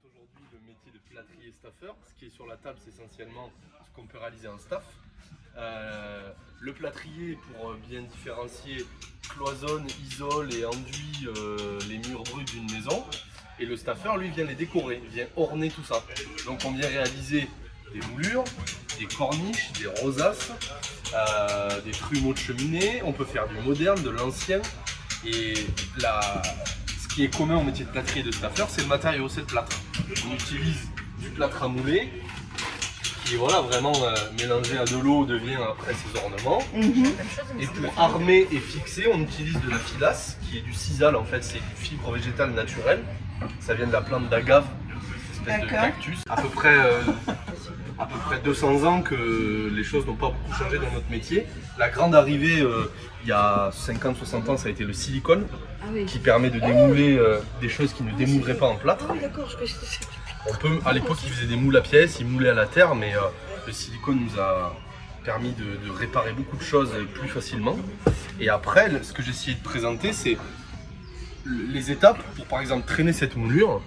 aujourd'hui le métier de plâtrier staffeur. Ce qui est sur la table, c'est essentiellement ce qu'on peut réaliser en staff. Le plâtrier, pour bien différencier, cloisonne, isole et enduit les murs bruts d'une maison. Et le staffeur, lui, vient les décorer, vient orner tout ça. Donc on vient réaliser des moulures, des corniches, des rosaces, des trumeaux de cheminée. On peut faire du moderne, de l'ancien. Et ce qui est commun au métier de plâtrier et de staffeur, c'est le matériau, c'est le plâtre. On utilise du plâtre à mouler, qui voilà, vraiment mélangé à de l'eau devient après ses ornements. Et pour armer et fixer, on utilise de la filasse, qui est du sisal en fait, c'est une fibre végétale naturelle. Ça vient de la plante d'agave, cette espèce de cactus. À peu près 200 ans que les choses n'ont pas beaucoup changé dans notre métier. La grande arrivée, il y a 50-60 ans, ça a été le silicone, qui permet de démouler des choses qui ne démouleraient pas en plâtre. À l'époque, ils faisaient des moules à pièces, ils moulaient à la terre, mais le silicone nous a permis de réparer beaucoup de choses plus facilement. Et après, ce que j'ai essayé de présenter, c'est les étapes pour, par exemple, traîner cette moulure.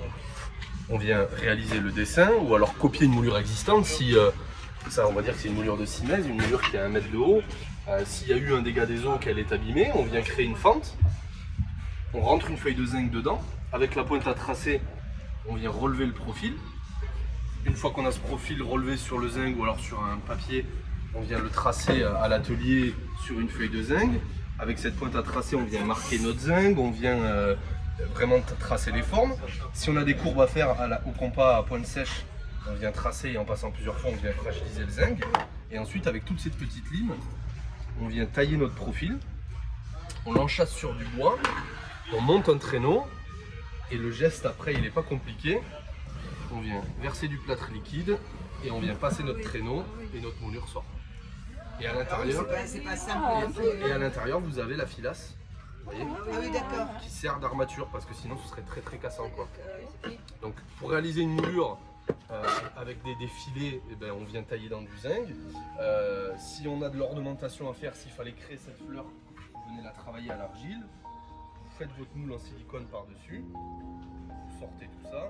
On vient réaliser le dessin ou alors copier une moulure existante. Si ça, on va dire que c'est une moulure de 6 mètres, une moulure qui a 1 mètre de haut. S'il y a eu un dégât des eaux, qu'elle est abîmée, on vient créer une fente. On rentre une feuille de zinc dedans. Avec la pointe à tracer, on vient relever le profil. Une fois qu'on a ce profil relevé sur le zinc ou alors sur un papier, on vient le tracer à l'atelier sur une feuille de zinc. Avec cette pointe à tracer, on vient marquer notre zinc, on vient vraiment tracer les formes. Si on a des courbes à faire au compas à pointe sèche, on vient tracer et en passant plusieurs fois, on vient fragiliser le zinc. Et ensuite, avec toutes ces petites limes, on vient tailler notre profil. On l'enchâsse sur du bois, on monte un traîneau. Et le geste après, il n'est pas compliqué. On vient verser du plâtre liquide et on vient passer notre traîneau et notre moulure sort. Et à l'intérieur, vous avez la filasse, vous voyez, qui sert d'armature parce que sinon ce serait très très cassant quoi. Donc pour réaliser une moulure avec des filets, eh ben, on vient tailler dans du zinc. Si on a de l'ornementation à faire, s'il fallait créer cette fleur, vous venez la travailler à l'argile. Vous faites votre moule en silicone par-dessus, vous sortez tout ça,